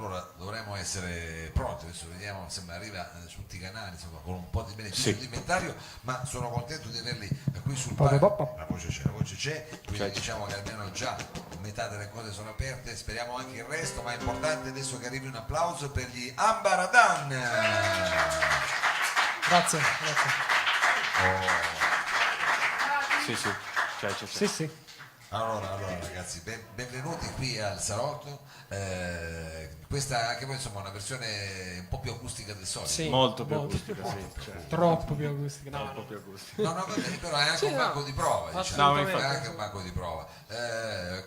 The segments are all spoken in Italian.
allora dovremmo essere pronti, adesso vediamo, sembra arriva su tutti i canali, insomma, con un po' di beneficio di inventario, ma sono contento di averli qui sul palco. La voce c'è, quindi diciamo che almeno già metà delle cose sono aperte, speriamo anche il resto, ma è importante adesso che arrivi un applauso per gli Ambaradan. Grazie. Sì. Allora ragazzi, benvenuti qui al salotto. Questa anche poi insomma è una versione un po' più acustica del solito. Sì, molto più acustica, troppo più acustica. Troppo più acustica. No, però è anche un banco di prova, diciamo. È anche un banco di prova.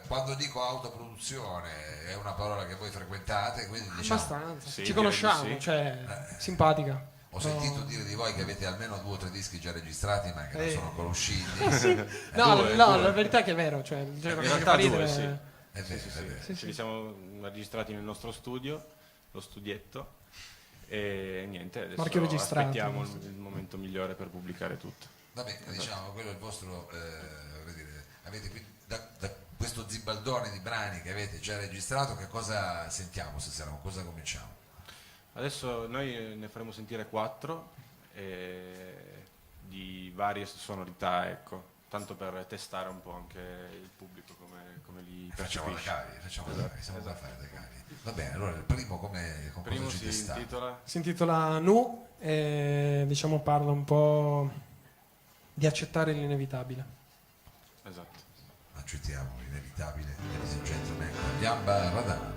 Quando dico autoproduzione è una parola che voi frequentate, quindi diciamo. Abbastanza. Sì, ci conosciamo, sì. cioè simpatica. Ho sentito dire di voi che avete almeno 2 o 3 dischi già registrati, ma che non sono conosciuti. No, la verità è che è vero, cioè, In realtà due, sì. È vero. Ce li siamo registrati nel nostro studio, lo studietto, e niente, adesso Marchio registrato. aspettiamo il momento migliore per pubblicare tutto. Vabbè, diciamo, quello è il vostro, avete qui da questo zibaldone di brani che avete già registrato, che cosa sentiamo stasera, con cosa cominciamo? Adesso noi ne faremo sentire 4 di varie sonorità, ecco, tanto per testare un po' anche il pubblico come li Facciamo percepisce. facciamo da cavi, siamo da fare da cavi. Va bene, allora il primo con Primo cosa ci testa? Si intitola Nu e diciamo parla un po' di accettare l'inevitabile. Esatto. Accettiamo l'inevitabile, ladies and gentlemen, con gli Ambaradan.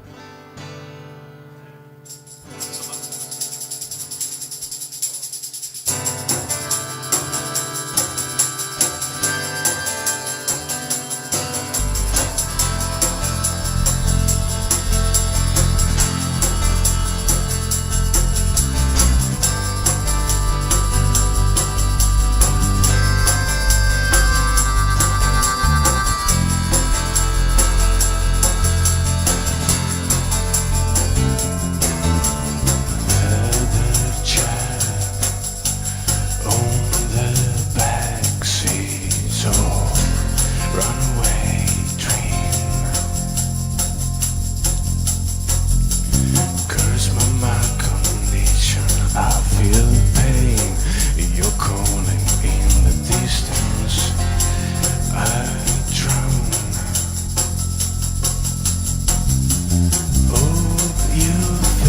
You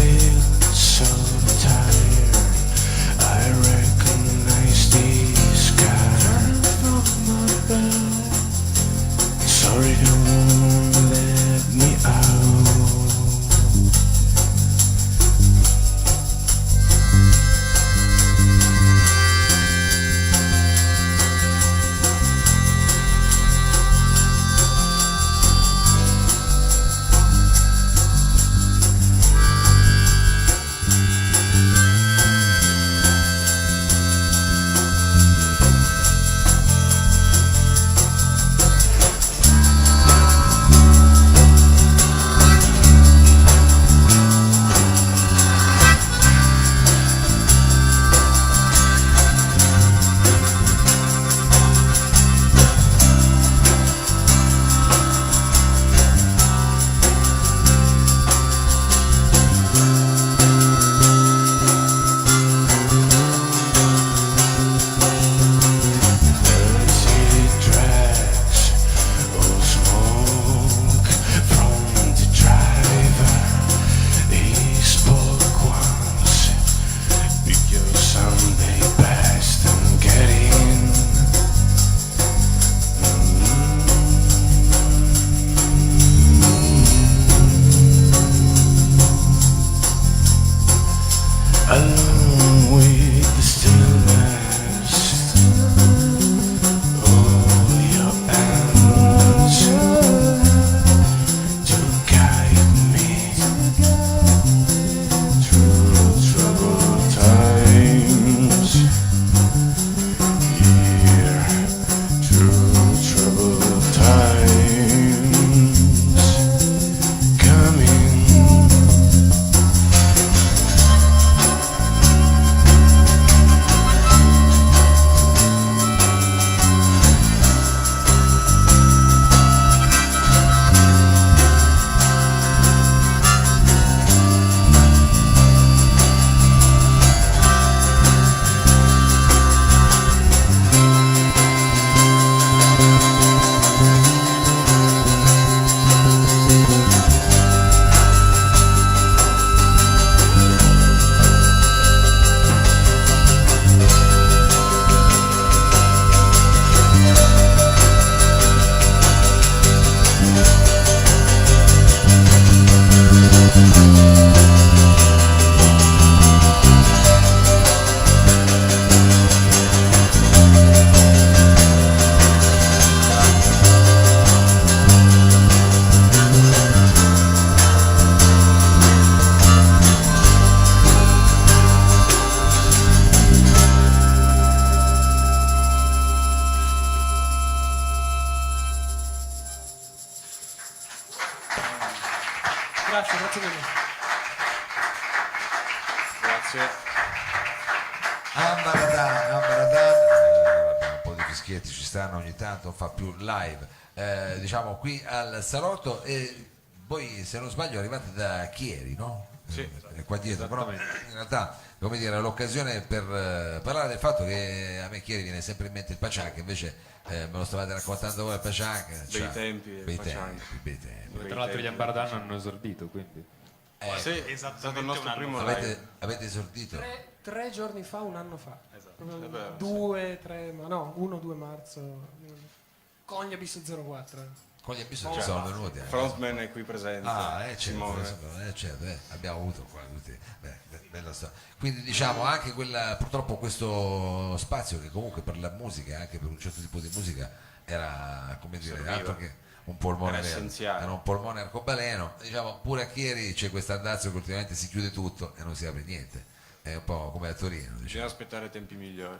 Sì. Ambaradan, un po' di fischietti ci stanno ogni tanto, fa più live, diciamo qui al salotto, e voi se non sbaglio arrivate da Chieri, no? Sì, Qua dietro, però in realtà, come dire, l'occasione per parlare del fatto che a me Chieri viene sempre in mente il Pachank, invece me lo stavate raccontando voi il Pachank, Bei tempi del bei Pachank. tempi, bei tempi. Dove tra l'altro gli Ambaradan hanno esordito, quindi. Sì, è stato il nostro primo live. Avete esordito? Tre giorni fa, un anno fa. Esatto. Proprio È vero, 2-3, ma no, 1-2 marzo. Cognabis 04. Con gli episodi ci sono venuti. Frontman è qui presente. Simone. Certo, abbiamo avuto qua tutti. Bella storia. Quindi diciamo anche quella, purtroppo questo spazio che comunque per la musica, anche per un certo tipo di musica, era come dire, Serviva. altro che un polmone Era vero, essenziale. era un polmone arcobaleno. Diciamo, pure a Chieri c'è questo andazzo che ultimamente si chiude tutto e non si apre niente. È un po' come a Torino. Diciamo. Bisogna aspettare tempi migliori.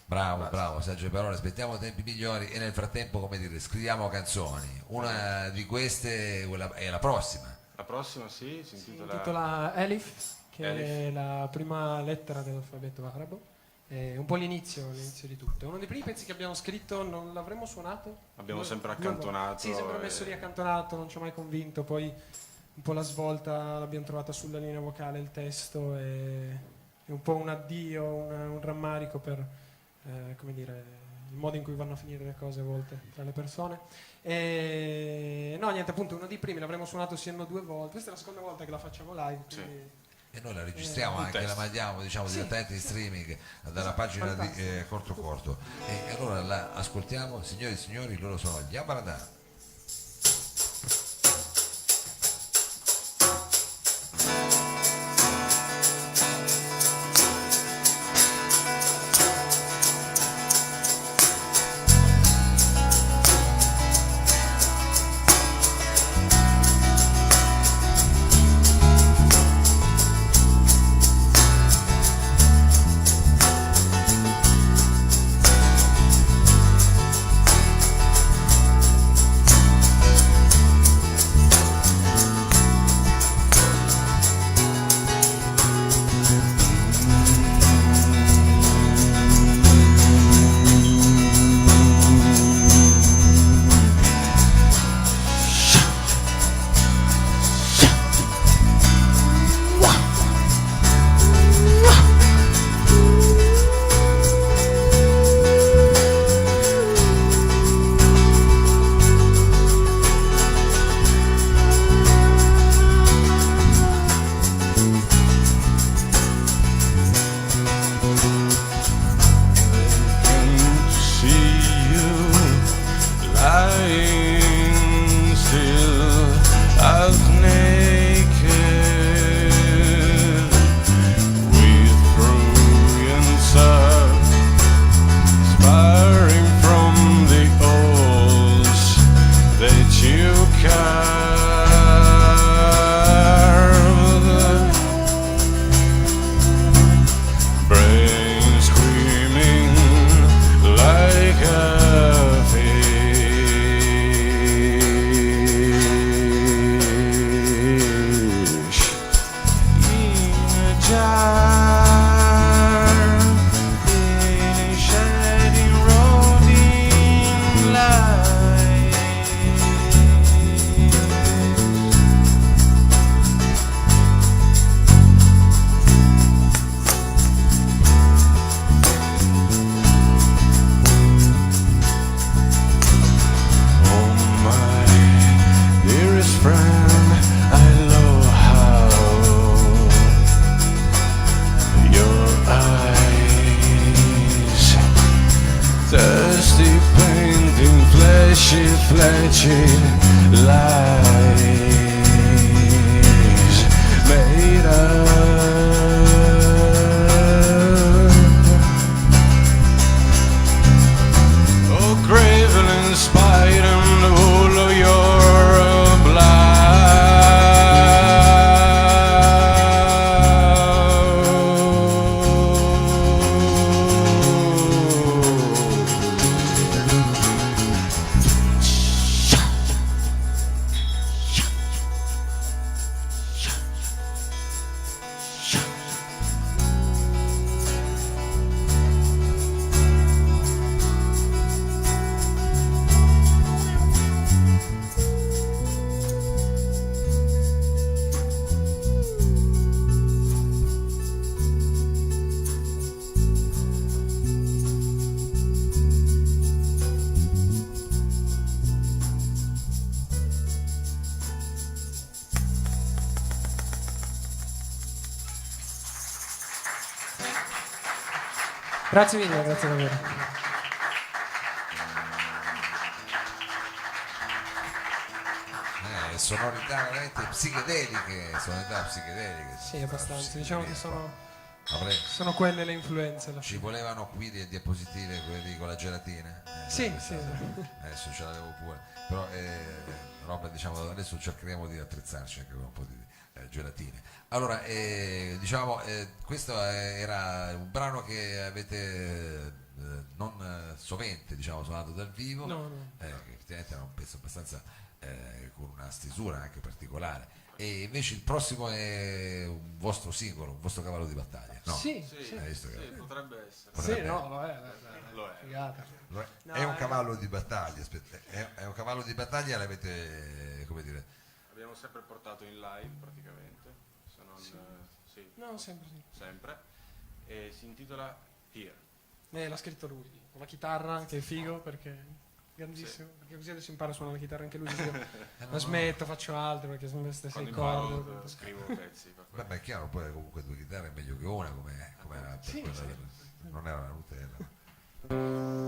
Bravo, sagge parole, aspettiamo tempi migliori e nel frattempo, come dire, scriviamo canzoni. Una di queste è la prossima. La prossima si intitola... Intitola Elif, che Elif. è la prima lettera dell'alfabeto arabo. È un po' l'inizio di tutto. È uno dei primi pezzi che abbiamo scritto, non l'avremmo suonato. Abbiamo Due- sempre due volte. accantonato Sì, sempre messo lì accantonato, non ci ha mai convinto. Poi un po' la svolta l'abbiamo trovata sulla linea vocale, il testo, e è un po' un addio, un rammarico per come dire, il modo in cui vanno a finire le cose a volte tra le persone. E no, niente, appunto, uno dei primi, l'avremmo suonato siano 2 volte. Questa è la seconda volta che la facciamo live. Sì. Quindi... E noi la registriamo un anche, testo. la mandiamo, diciamo, Sì. direttamente in streaming dalla pagina di Corto. E allora la ascoltiamo, signori e signori, loro sono gli Ambaradan. fleshy lies made up. Oh, graven in spite and the whole of your Grazie mille, grazie davvero. Sonorità veramente psichedeliche, Sì, abbastanza. Diciamo che Avrei- sono quelle le influenze. alla Ci fine. volevano qui dei diapositive, quelli con la gelatina. Sì, questa- sì. Adesso ce l'avevo pure. Però roba, diciamo, adesso cercheremo di attrezzarci anche con un po' di gelatine. Allora, questo era un brano che avete non sovente, diciamo, suonato dal vivo. No, no. Che effettivamente era un pezzo abbastanza con una stesura anche particolare. E invece il prossimo è un vostro singolo, un vostro cavallo di battaglia. No? Sì, Sì, Hai visto che- sì, potrebbe essere. Potrebbe- sì, no, vabbè, Lo è. figata. No, È un cavallo di battaglia, aspetta, è un cavallo di battaglia, l'avete, come dire, L'abbiamo sempre portato in live praticamente, se non, sì, No, sempre sì. sempre, e si intitola Here. L'ha scritto lui, con la chitarra, che è figo perché grandissimo, perché così adesso impara a suonare la chitarra anche lui. La smetto, faccio altro perché sono le stesse Quando corde. imparo scrivo pezzi. per quello. vabbè, è chiaro, poi comunque due chitarre è meglio che una, come era per Sì, quella sì. non era una Nutella.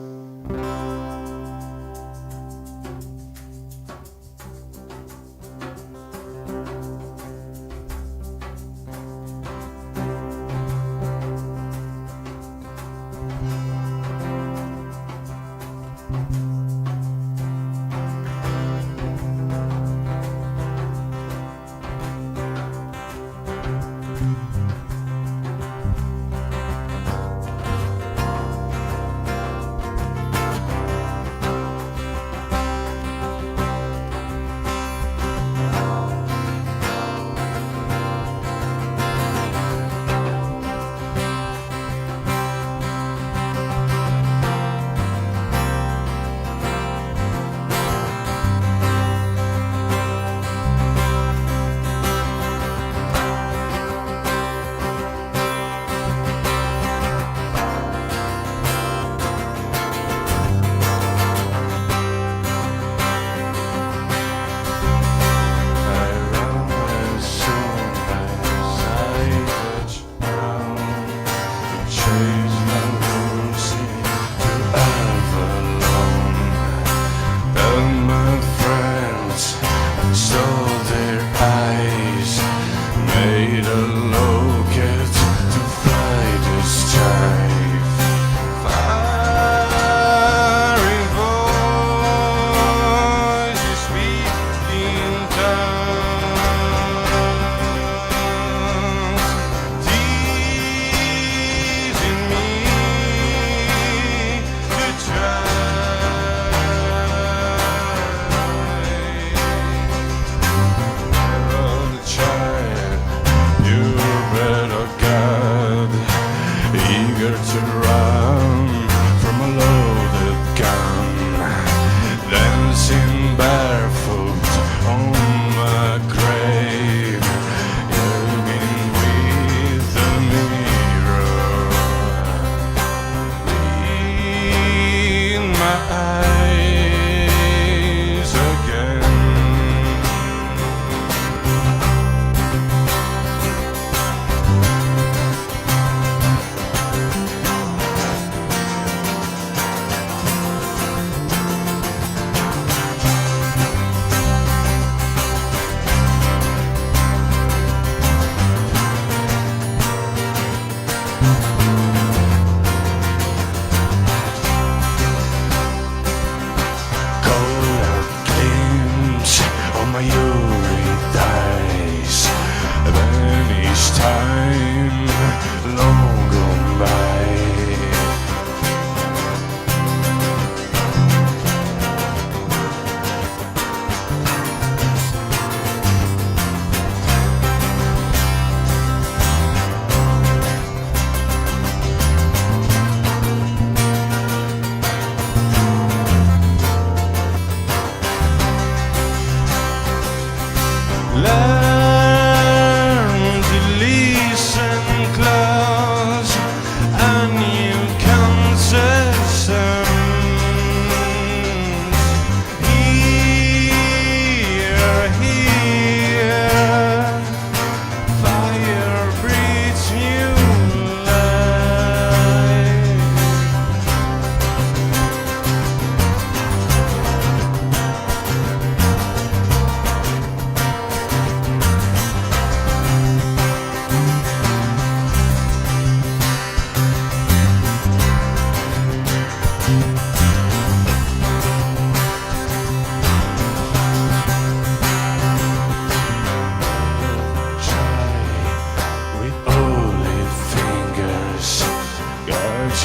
Learn to listen close.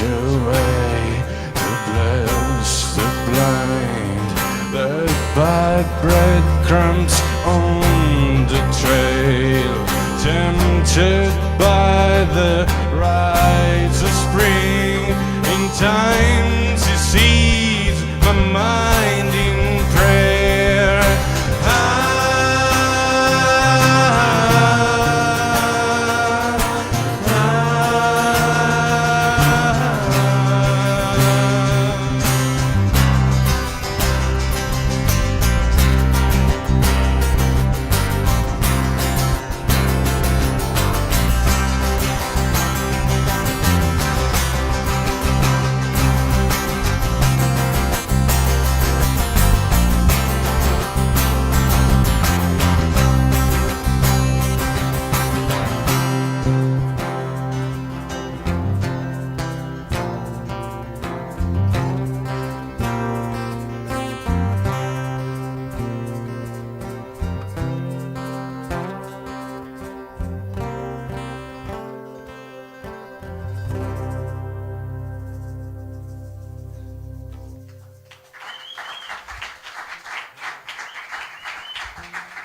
your way to bless the blind that buy breadcrumbs on the trail, tempted by the rise of spring. In times he sees my mind in prayer.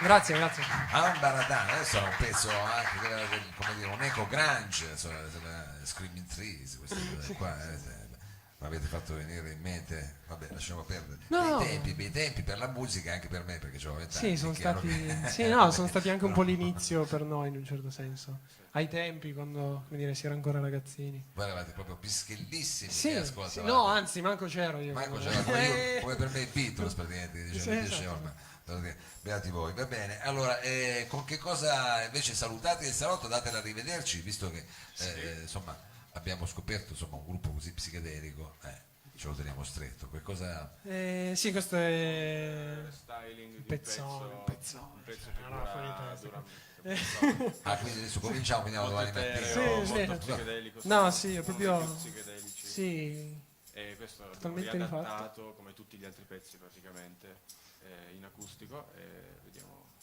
Grazie, grazie. Ambaradan, adesso è un pezzo anche come dire, un eco grunge, insomma, Screaming Trees, queste cose qua, mi avete fatto venire in mente, vabbè, lasciamo perdere. No. Bei tempi per la musica, anche per me, perché avevo 20 anni. Sì, sono stati, che... sì, no, sono stati anche un po' l'inizio per noi in un certo senso. Ai tempi, quando come dire, si era ancora ragazzini. Voi eravate proprio pischellissimi Sì, che sì, ascoltavate. no, anzi, manco c'ero io. Manco c'era come per me i Beatles praticamente, che dicevano, Sì, dicevano, esatto. beati voi, va bene. Allora, con che cosa invece salutate il salotto, datela arrivederci, visto che insomma abbiamo scoperto insomma un gruppo così psichedelico, ce lo teniamo stretto. Qualcosa... Sì, questo è styling di un pezzone, un un pezzone. pezzo No, no, fuori di testa. dura quindi adesso cominciamo, veniamo domani mattina. Sì, sì. molto psichedelico, No, sì, è proprio- molto psichedelici. Sì, E questo è Totalmente riadattato come tutti gli altri pezzi praticamente in acustico e vediamo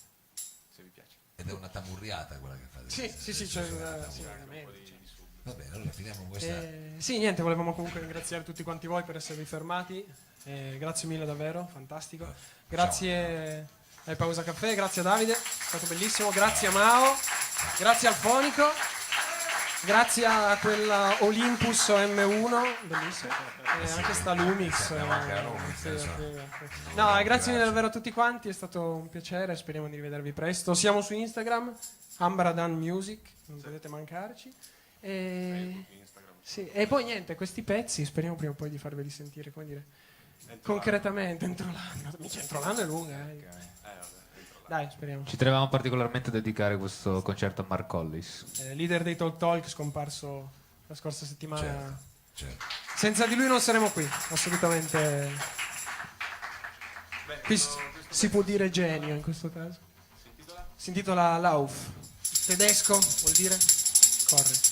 se vi piace. Ed è una tamurriata quella che fate. sì, c'è una una... tamurriata. sì, Un po' veramente, di cioè. sub. Va bene, allora finiamo con questa... Sì, niente, volevamo comunque ringraziare tutti quanti voi per esservi fermati. Grazie mille davvero, fantastico. Grazie ai Pausa Caffè, grazie a Davide, è stato bellissimo. Grazie a Mao, grazie al Fonico, grazie a quella Olympus M1, bellissimo. E anche sta Lumix. abbiamo anche la Lumix, sì, adesso. sì. No, grazie mille davvero a tutti quanti, è stato un piacere, speriamo di rivedervi presto. Siamo su Instagram, Ambaradan Music, non potete mancarci. E... Instagram. Sì, e poi niente, questi pezzi speriamo prima o poi di farveli sentire, come dire, concretamente entro l'anno. Mica entro l'anno è lunga, Vabbè, entro l'anno. Dai, speriamo. Ci tenevamo particolarmente a dedicare questo concerto a Mark Collis. Leader dei Talk Talk, scomparso la scorsa settimana. Certo. Senza di lui non saremo qui, assolutamente. Qui si può dire genio in questo caso. Si intitola Lauf. Tedesco vuol dire corre.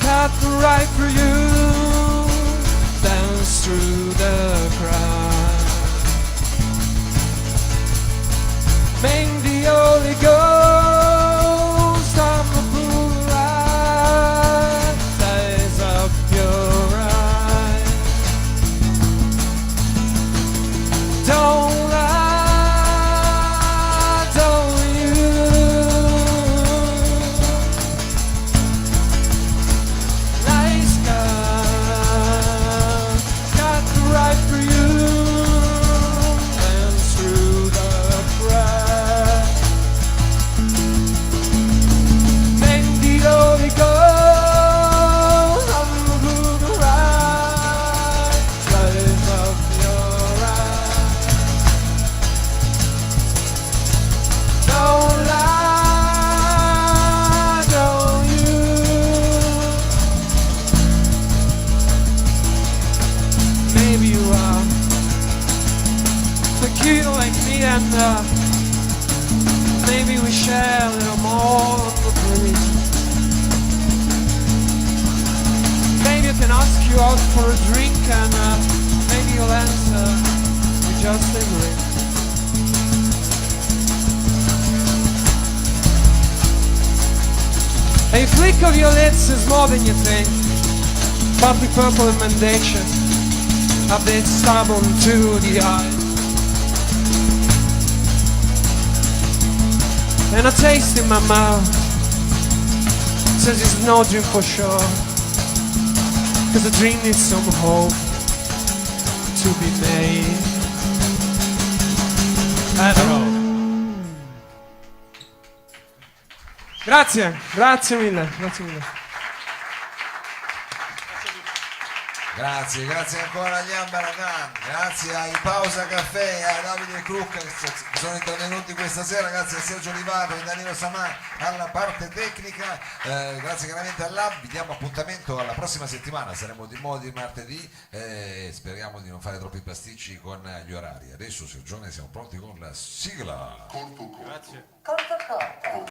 Cut right for you, dance through the crowd. me, and maybe we share a little more on the breeze. Maybe I can ask you out for a drink, and maybe you'll answer with just a grin. A flick of your lips is more than you think. Bubbly purple and mendacious, a bit stubborn to the eye. And a taste in my mouth says it's no dream for sure, 'cause a dream needs some hope to be made. I don't know. Grazie, grazie mille, grazie mille. Grazie ancora agli Ambaragan, grazie ai Pausa Caffè e a Davide Crucca che sono intervenuti questa sera, grazie a Sergio Olivato e Danilo Samà alla parte tecnica, grazie chiaramente al Lab, vi diamo appuntamento alla prossima settimana, saremo di nuovo di martedì e speriamo di non fare troppi pasticci con gli orari. Adesso Sergione siamo pronti con la sigla. Grazie. Corto corto.